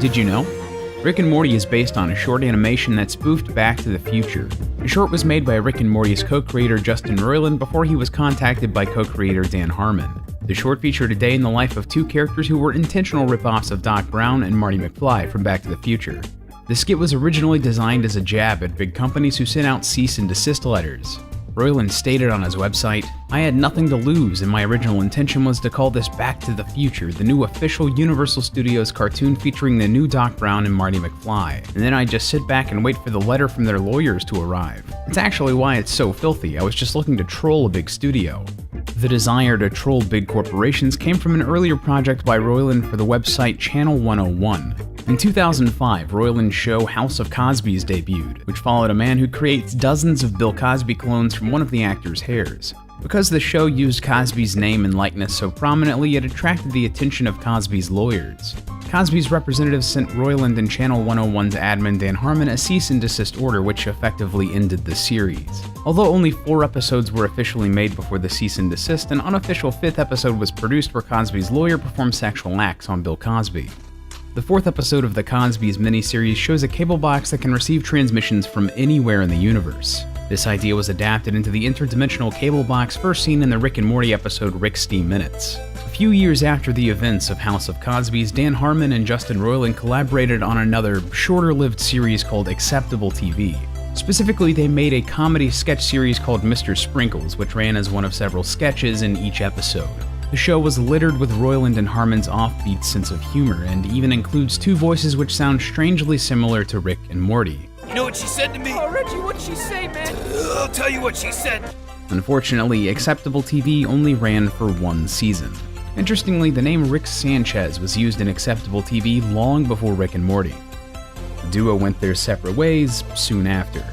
Did you know? Rick and Morty is based on a short animation that spoofed Back to the Future. The short was made by Rick and Morty's co-creator Justin Roiland before he was contacted by co-creator Dan Harmon. The short featured a day in the life of two characters who were intentional ripoffs of Doc Brown and Marty McFly from Back to the Future. The skit was originally designed as a jab at big companies who sent out cease and desist letters. Roiland stated on his website, "I had nothing to lose, and my original intention was to call this Back to the Future, the new official Universal Studios cartoon featuring the new Doc Brown and Marty McFly, and then I'd just sit back and wait for the letter from their lawyers to arrive. It's actually why it's so filthy. I was just looking to troll a big studio." The desire to troll big corporations came from an earlier project by Roiland for the website Channel 101. In 2005, Roiland's show House of Cosby's debuted, which followed a man who creates dozens of Bill Cosby clones from one of the actor's hairs. Because the show used Cosby's name and likeness so prominently, it attracted the attention of Cosby's lawyers. Cosby's representatives sent Roiland and Channel 101's admin Dan Harmon a cease and desist order, which effectively ended the series. Although only 4 episodes were officially made before the cease and desist, an unofficial 5th episode was produced where Cosby's lawyer performed sexual acts on Bill Cosby. The 4th episode of the Cosby's miniseries shows a cable box that can receive transmissions from anywhere in the universe. This idea was adapted into the interdimensional cable box first seen in the Rick and Morty episode Rick Steam Minutes. A few years after the events of House of Cosby's, Dan Harmon and Justin Roiland collaborated on another, shorter-lived series called Acceptable TV. Specifically, they made a comedy sketch series called Mr. Sprinkles, which ran as one of several sketches in each episode. The show was littered with Roiland and Harmon's offbeat sense of humor, and even includes 2 voices which sound strangely similar to Rick and Morty. You know what she said to me? Oh, Reggie, what'd she say, man? I'll tell you what she said. Unfortunately, Acceptable TV only ran for 1 season. Interestingly, the name Rick Sanchez was used in Acceptable TV long before Rick and Morty. The duo went their separate ways soon after.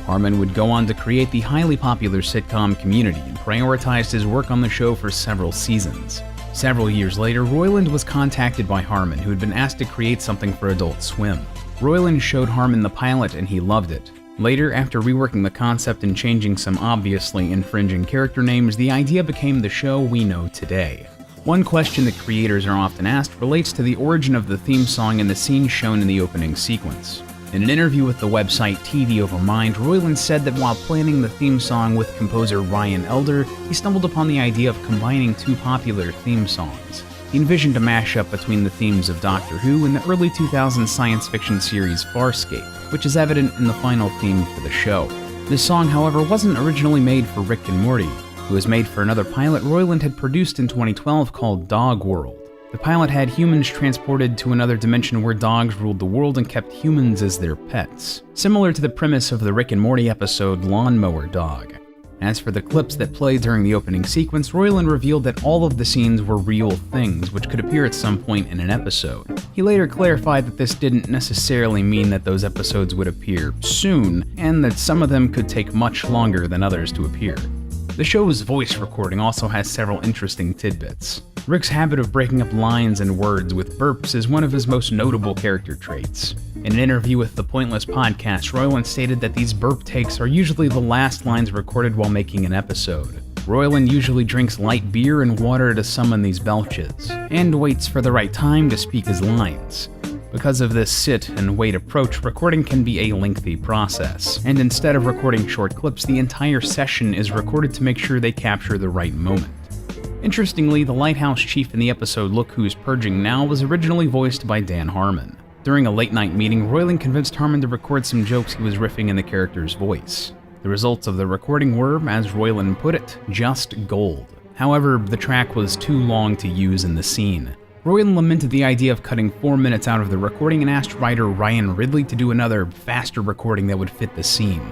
Harmon would go on to create the highly popular sitcom Community and prioritized his work on the show for several seasons. Several years later, Roiland was contacted by Harmon, who had been asked to create something for Adult Swim. Roiland showed Harmon the pilot and he loved it. Later, after reworking the concept and changing some obviously infringing character names, the idea became the show we know today. One question that creators are often asked relates to the origin of the theme song and the scene shown in the opening sequence. In an interview with the website TV Over Mind, Roiland said that while planning the theme song with composer Ryan Elder, he stumbled upon the idea of combining 2 popular theme songs. He envisioned a mashup between the themes of Doctor Who and the early 2000s science fiction series Farscape, which is evident in the final theme for the show. This song, however, wasn't originally made for Rick and Morty. It was made for another pilot Roiland had produced in 2012 called Dog World. The pilot had humans transported to another dimension where dogs ruled the world and kept humans as their pets, similar to the premise of the Rick and Morty episode Lawnmower Dog. As for the clips that played during the opening sequence, Roiland revealed that all of the scenes were real things which could appear at some point in an episode. He later clarified that this didn't necessarily mean that those episodes would appear soon, and that some of them could take much longer than others to appear. The show's voice recording also has several interesting tidbits. Rick's habit of breaking up lines and words with burps is one of his most notable character traits. In an interview with the Pointless podcast, Roiland stated that these burp takes are usually the last lines recorded while making an episode. Roiland usually drinks light beer and water to summon these belches, and waits for the right time to speak his lines. Because of this sit and wait approach, recording can be a lengthy process, and instead of recording short clips, the entire session is recorded to make sure they capture the right moment. Interestingly, the lighthouse chief in the episode Look Who's Purging Now was originally voiced by Dan Harmon. During a late-night meeting, Roiland convinced Harmon to record some jokes he was riffing in the character's voice. The results of the recording were, as Roiland put it, just gold. However, the track was too long to use in the scene. Roiland lamented the idea of cutting 4 minutes out of the recording and asked writer Ryan Ridley to do another, faster recording that would fit the scene.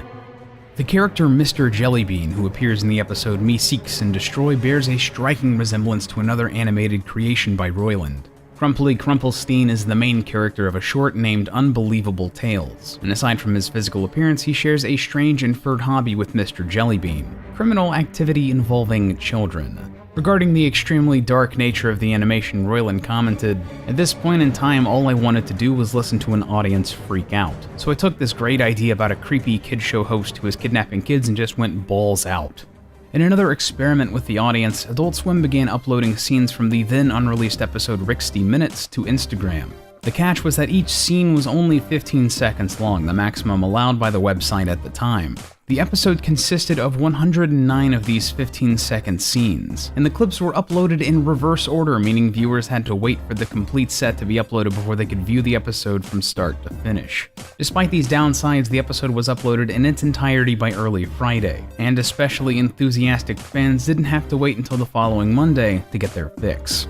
The character Mr. Jellybean, who appears in the episode Me Seeks and Destroy, bears a striking resemblance to another animated creation by Roiland. Crumply Crumplestein is the main character of a short named Unbelievable Tales, and aside from his physical appearance, he shares a strange inferred hobby with Mr. Jellybean: criminal activity involving children. Regarding the extremely dark nature of the animation, Roiland commented, "At this point in time, all I wanted to do was listen to an audience freak out. So I took this great idea about a creepy kid show host who was kidnapping kids and just went balls out." In another experiment with the audience, Adult Swim began uploading scenes from the then unreleased episode Ricksty Minutes to Instagram. The catch was that each scene was only 15 seconds long, the maximum allowed by the website at the time. The episode consisted of 109 of these 15-second scenes, and the clips were uploaded in reverse order, meaning viewers had to wait for the complete set to be uploaded before they could view the episode from start to finish. Despite these downsides, the episode was uploaded in its entirety by early Friday, and especially enthusiastic fans didn't have to wait until the following Monday to get their fix.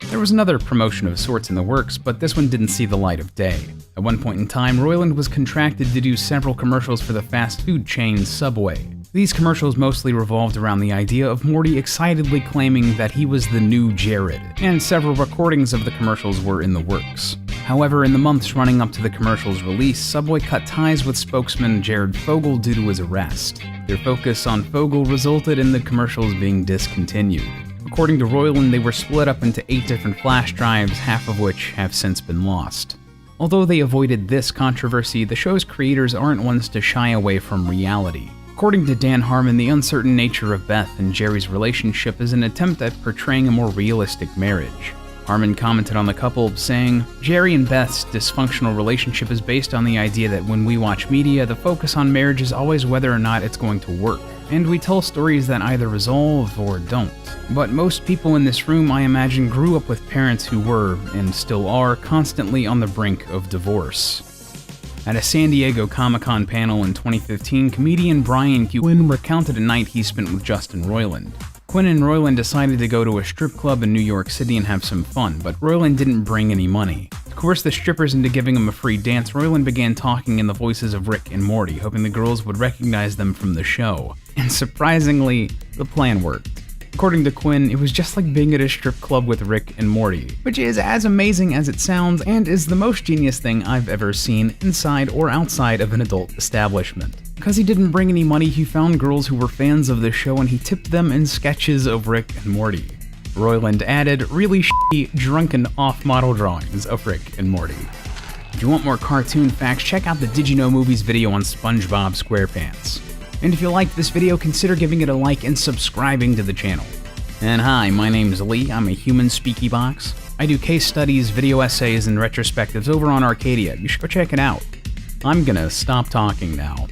There was another promotion of sorts in the works, but this one didn't see the light of day. At one point in time, Roiland was contracted to do several commercials for the fast food chain Subway. These commercials mostly revolved around the idea of Morty excitedly claiming that he was the new Jared, and several recordings of the commercials were in the works. However, in the months running up to the commercial's release, Subway cut ties with spokesman Jared Fogle due to his arrest. Their focus on Fogle resulted in the commercials being discontinued. According to Roiland, they were split up into 8 different flash drives, half of which have since been lost. Although they avoided this controversy, the show's creators aren't ones to shy away from reality. According to Dan Harmon, the uncertain nature of Beth and Jerry's relationship is an attempt at portraying a more realistic marriage. Harmon commented on the couple, saying, "Jerry and Beth's dysfunctional relationship is based on the idea that when we watch media, the focus on marriage is always whether or not it's going to work. And we tell stories that either resolve or don't. But most people in this room, I imagine, grew up with parents who were, and still are, constantly on the brink of divorce." At a San Diego Comic-Con panel in 2015, comedian Brian Quinn recounted a night he spent with Justin Roiland. Quinn and Roiland decided to go to a strip club in New York City and have some fun, but Roiland didn't bring any money. To coerce the strippers into giving him a free dance, Roiland began talking in the voices of Rick and Morty, hoping the girls would recognize them from the show. And surprisingly, the plan worked. According to Quinn, it was just like being at a strip club with Rick and Morty, which is as amazing as it sounds and is the most genius thing I've ever seen inside or outside of an adult establishment. Because he didn't bring any money, he found girls who were fans of the show and he tipped them in sketches of Rick and Morty. Roiland added really shitty, drunken off-model drawings of Rick and Morty. If you want more cartoon facts, check out the Did You Know Movies video on SpongeBob SquarePants. And if you liked this video, consider giving it a like and subscribing to the channel. And hi, my name's Lee, I'm a human speaky box. I do case studies, video essays, and retrospectives over on Arcadia. You should go check it out. I'm gonna stop talking now.